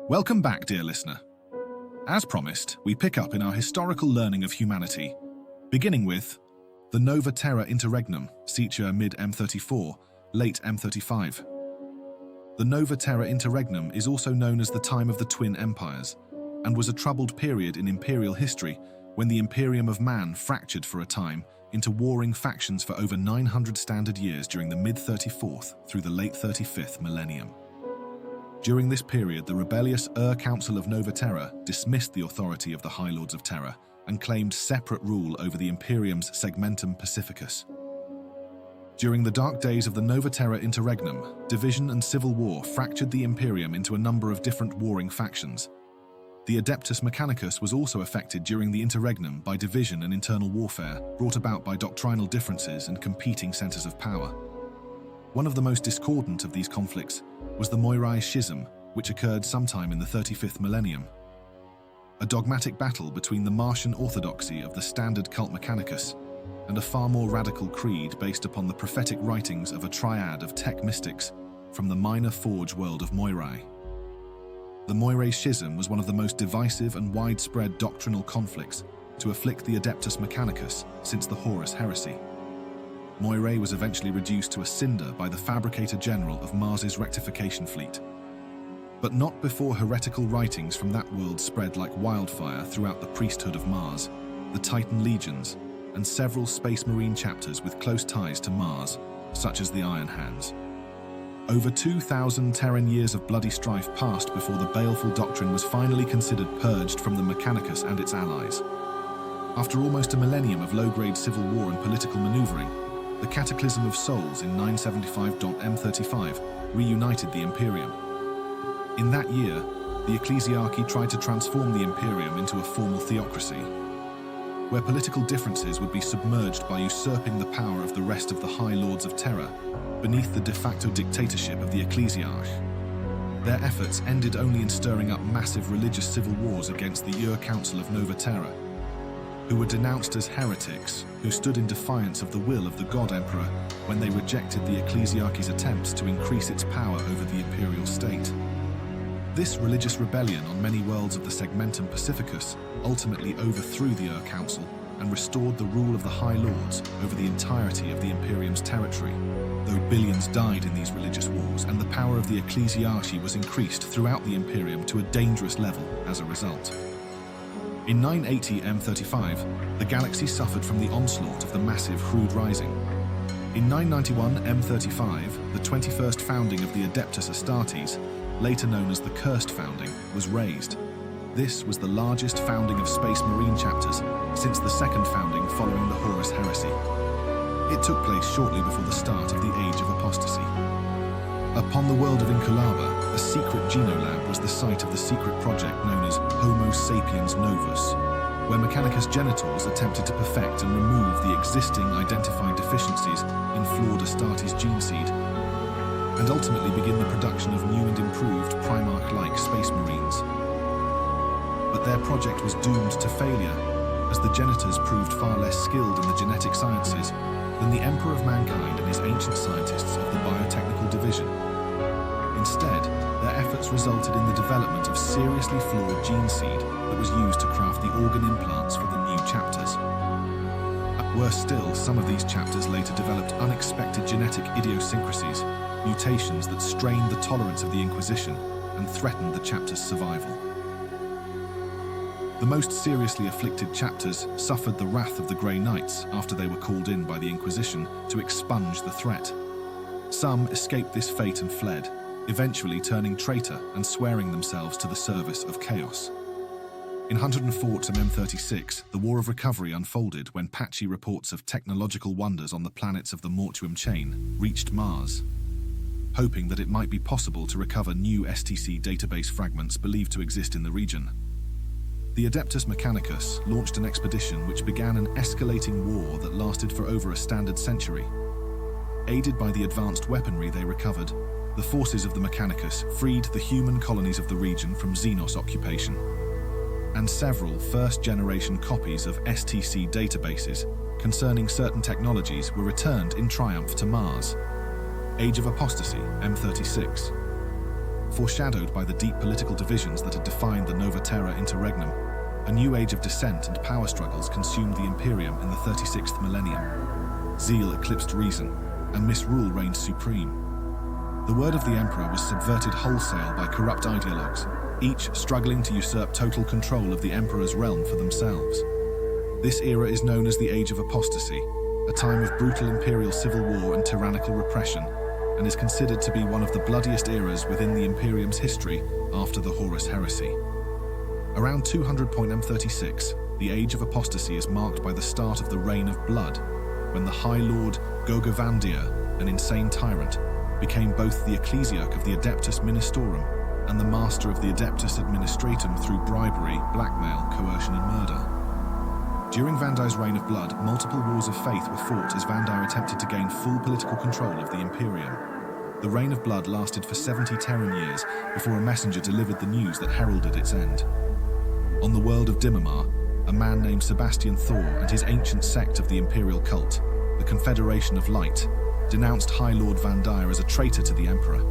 Welcome back, dear listener. As promised, we pick up in our historical learning of humanity, beginning with the Nova Terra Interregnum, Sietia mid-M34, late M35. The Nova Terra Interregnum is also known as the time of the Twin Empires, and was a troubled period in imperial history when the Imperium of Man fractured for a time into warring factions for over 900 standard years during the mid-34th through the late 35th millennium. During this period, the rebellious Council of Nova Terra dismissed the authority of the High Lords of Terra and claimed separate rule over the Imperium's Segmentum Pacificus. During the dark days of the Nova Terra Interregnum, division and civil war fractured the Imperium into a number of different warring factions. The Adeptus Mechanicus was also affected during the Interregnum by division and internal warfare brought about by doctrinal differences and competing centers of power. One of the most discordant of these conflicts was the Moirai Schism, which occurred sometime in the 35th millennium. A dogmatic battle between the Martian orthodoxy of the standard cult Mechanicus and a far more radical creed based upon the prophetic writings of a triad of tech mystics from the minor forge world of Moirai. The Moirai Schism was one of the most divisive and widespread doctrinal conflicts to afflict the Adeptus Mechanicus since the Horus Heresy. Moirai was eventually reduced to a cinder by the Fabricator General of Mars's rectification fleet. But not before heretical writings from that world spread like wildfire throughout the priesthood of Mars, the Titan legions, and several Space Marine chapters with close ties to Mars, such as the Iron Hands. Over 2,000 Terran years of bloody strife passed before the baleful doctrine was finally considered purged from the Mechanicus and its allies. After almost a millennium of low-grade civil war and political maneuvering, the Cataclysm of Souls in 975.M35 reunited the Imperium. In that year, the Ecclesiarchy tried to transform the Imperium into a formal theocracy, where political differences would be submerged by usurping the power of the rest of the High Lords of Terra beneath the de facto dictatorship of the Ecclesiarch. Their efforts ended only in stirring up massive religious civil wars against the Council of Nova Terra, who were denounced as heretics who stood in defiance of the will of the God Emperor when they rejected the Ecclesiarchy's attempts to increase its power over the imperial state. This religious rebellion on many worlds of the Segmentum Pacificus ultimately overthrew the Council and restored the rule of the High Lords over the entirety of the Imperium's territory, though billions died in these religious wars and the power of the Ecclesiarchy was increased throughout the Imperium to a dangerous level as a result. In 980 M35, the galaxy suffered from the onslaught of the massive Hrud Rising. In 991 M35, the 21st founding of the Adeptus Astartes, later known as the Cursed Founding, was raised. This was the largest founding of Space Marine chapters since the second founding following the Horus Heresy. It took place shortly before the start of the Age of Apostasy. Upon the world of Inculaba, a secret genolab was the site of the secret project known as Homo sapiens novus, where Mechanicus genitals attempted to perfect and remove the existing identified deficiencies in flawed Astartes gene seed, and ultimately begin the production of new and improved Primarch-like Space Marines. But their project was doomed to failure, as the genitors proved far less skilled in the genetic sciences than the Emperor of Mankind and his ancient scientists of the Biotechnical Division. Instead, their efforts resulted in the development of seriously flawed gene seed that was used to craft the organ implants for the new chapters. Worse still, some of these chapters later developed unexpected genetic idiosyncrasies, mutations that strained the tolerance of the Inquisition and threatened the chapter's survival. The most seriously afflicted chapters suffered the wrath of the Grey Knights after they were called in by the Inquisition to expunge the threat. Some escaped this fate and fled, eventually turning traitor and swearing themselves to the service of chaos. In 104 to M36, the War of Recovery unfolded when patchy reports of technological wonders on the planets of the Mortuum chain reached Mars, hoping that it might be possible to recover new STC database fragments believed to exist in the region. The Adeptus Mechanicus launched an expedition which began an escalating war that lasted for over a standard century. Aided by the advanced weaponry they recovered, the forces of the Mechanicus freed the human colonies of the region from Xenos occupation, and several first-generation copies of STC databases concerning certain technologies were returned in triumph to Mars. Age of Apostasy, M36. foreshadowed by the deep political divisions that had defined the Nova Terra Interregnum. A new age of dissent and power struggles consumed the Imperium in the 36th millennium. Zeal eclipsed reason, and misrule reigned supreme. The word of the Emperor was subverted wholesale by corrupt ideologues, each struggling to usurp total control of the Emperor's realm for themselves. This era is known as the Age of Apostasy, a time of brutal imperial civil war and tyrannical repression, and is considered to be one of the bloodiest eras within the Imperium's history after the Horus Heresy. Around 200.M36, the Age of Apostasy is marked by the start of the Reign of Blood, when the High Lord Gogavandir, an insane tyrant, became both the ecclesiarch of the Adeptus Ministorum and the master of the Adeptus Administratum through bribery, blackmail, coercion and murder. During Vandire's reign of blood, multiple wars of faith were fought as Vandire attempted to gain full political control of the Imperium. The reign of blood lasted for 70 Terran years before a messenger delivered the news that heralded its end. On the world of Dimamar, a man named Sebastian Thor and his ancient sect of the Imperial cult, the Confederation of Light, denounced High Lord Vandire as a traitor to the Emperor.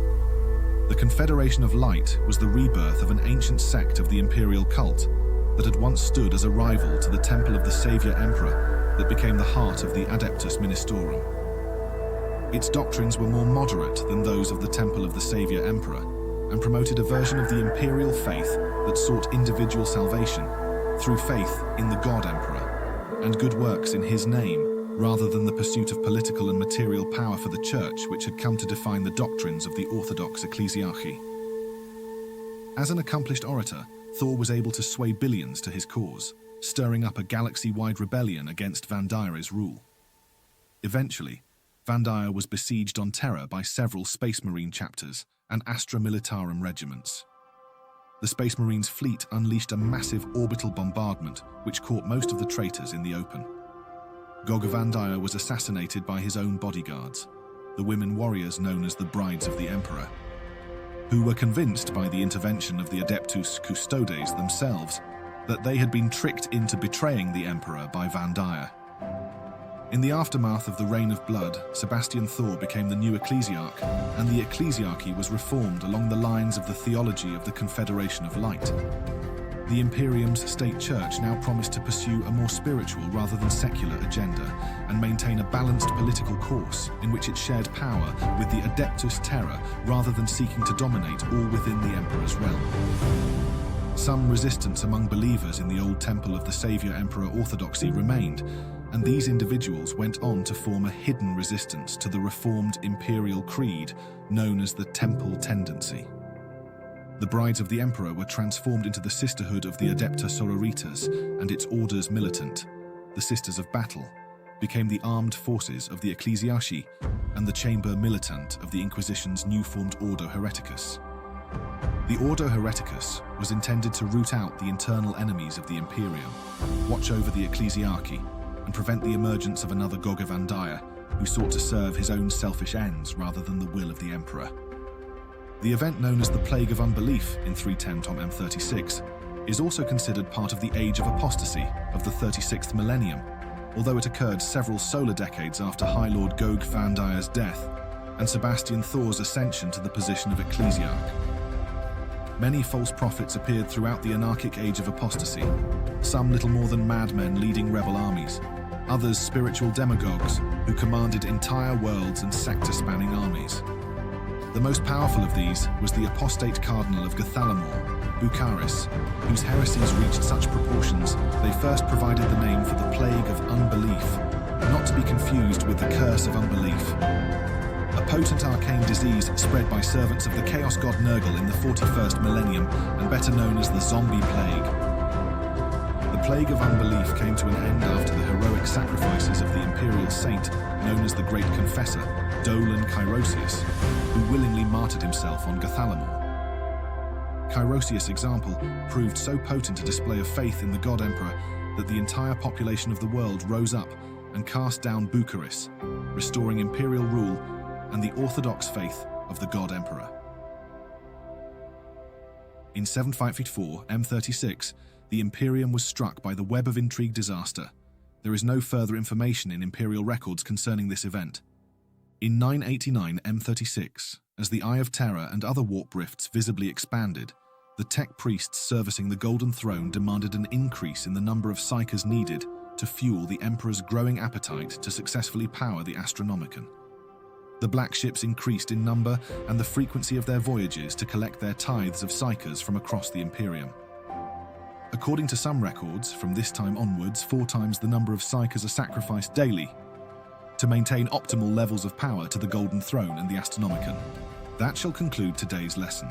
The Confederation of Light was the rebirth of an ancient sect of the Imperial cult that had once stood as a rival to the Temple of the Savior Emperor that became the heart of the Adeptus Ministorum. Its doctrines were more moderate than those of the Temple of the Savior Emperor and promoted a version of the imperial faith that sought individual salvation through faith in the God Emperor and good works in his name, rather than the pursuit of political and material power for the Church, which had come to define the doctrines of the Orthodox ecclesiarchy. As an accomplished orator, Thor was able to sway billions to his cause, stirring up a galaxy-wide rebellion against Vandire's rule. Eventually, Vandire was besieged on Terra by several Space Marine chapters and Astra Militarum regiments. The Space Marines' fleet unleashed a massive orbital bombardment which caught most of the traitors in the open. Gogavandire was assassinated by his own bodyguards, the women warriors known as the Brides of the Emperor, who were convinced by the intervention of the Adeptus Custodes themselves that they had been tricked into betraying the Emperor by Vandire. In the aftermath of the Reign of Blood, Sebastian Thor became the new ecclesiarch, and the ecclesiarchy was reformed along the lines of the theology of the Confederation of Light. The Imperium's state church now promised to pursue a more spiritual rather than secular agenda and maintain a balanced political course in which it shared power with the Adeptus Terra rather than seeking to dominate all within the Emperor's realm. Some resistance among believers in the old Temple of the Savior Emperor orthodoxy remained, and these individuals went on to form a hidden resistance to the reformed imperial creed known as the Temple Tendency. The Brides of the Emperor were transformed into the Sisterhood of the Adepta Sororitas, and its orders militant, the Sisters of Battle, became the armed forces of the Ecclesiarchy and the Chamber Militant of the Inquisition's new-formed Ordo Hereticus. The Ordo Hereticus was intended to root out the internal enemies of the Imperium, watch over the Ecclesiarchy, and prevent the emergence of another Gogavandire who sought to serve his own selfish ends rather than the will of the Emperor. The event known as the Plague of Unbelief in 310 Tom M36 is also considered part of the Age of Apostasy of the 36th millennium, although it occurred several solar decades after High Lord Gog Vandire's death and Sebastian Thor's ascension to the position of ecclesiarch. Many false prophets appeared throughout the anarchic Age of Apostasy, some little more than madmen leading rebel armies, others spiritual demagogues who commanded entire worlds and sector-spanning armies. The most powerful of these was the apostate cardinal of Gathalamor, Bucharis, whose heresies reached such proportions they first provided the name for the Plague of Unbelief, not to be confused with the Curse of Unbelief, a potent arcane disease spread by servants of the Chaos God Nurgle in the 41st millennium and better known as the Zombie Plague. The Plague of Unbelief came to an end after the heroic sacrifices of the imperial saint known as the Great Confessor, Dolan Chirosius, who willingly martyred himself on Gathalamor. Chirosius' example proved so potent a display of faith in the God Emperor that the entire population of the world rose up and cast down Bucharis, restoring imperial rule and the orthodox faith of the God Emperor. In 754 M36, the Imperium was struck by the web of intrigue disaster. There is no further information in imperial records concerning this event. In 989 M36, As the Eye of Terror and other warp rifts visibly expanded, the tech priests servicing the Golden Throne demanded an increase in the number of psychers needed to fuel the Emperor's growing appetite to successfully power the Astronomicon. The black ships increased in number and the frequency of their voyages to collect their tithes of psychers from across the Imperium. According to some records, from this time onwards, 4 times the number of psychers are sacrificed daily to maintain optimal levels of power to the Golden Throne and the Astronomicon. That shall conclude today's lesson.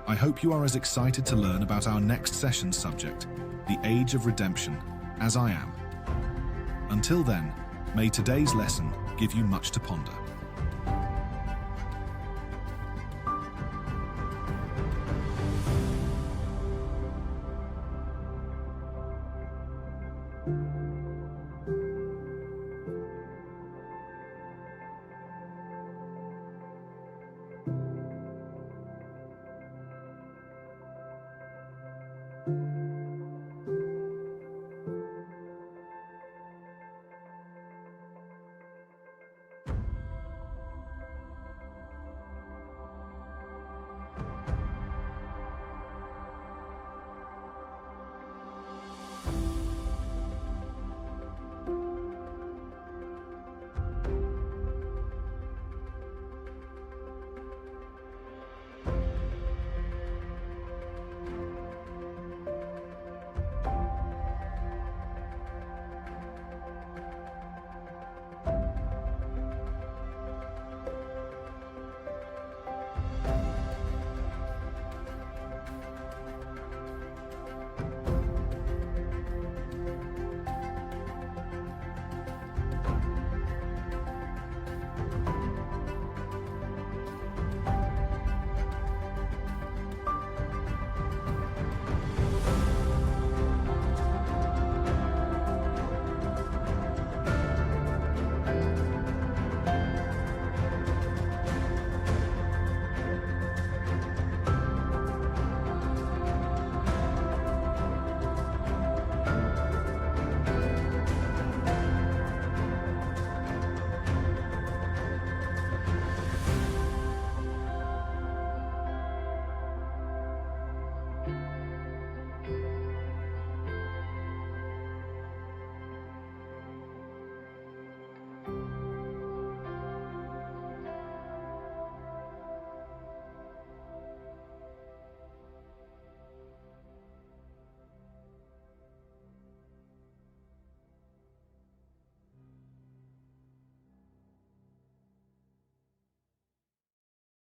I hope you are as excited to learn about our next session's subject, the Age of Redemption, as I am. Until then, may today's lesson give you much to ponder.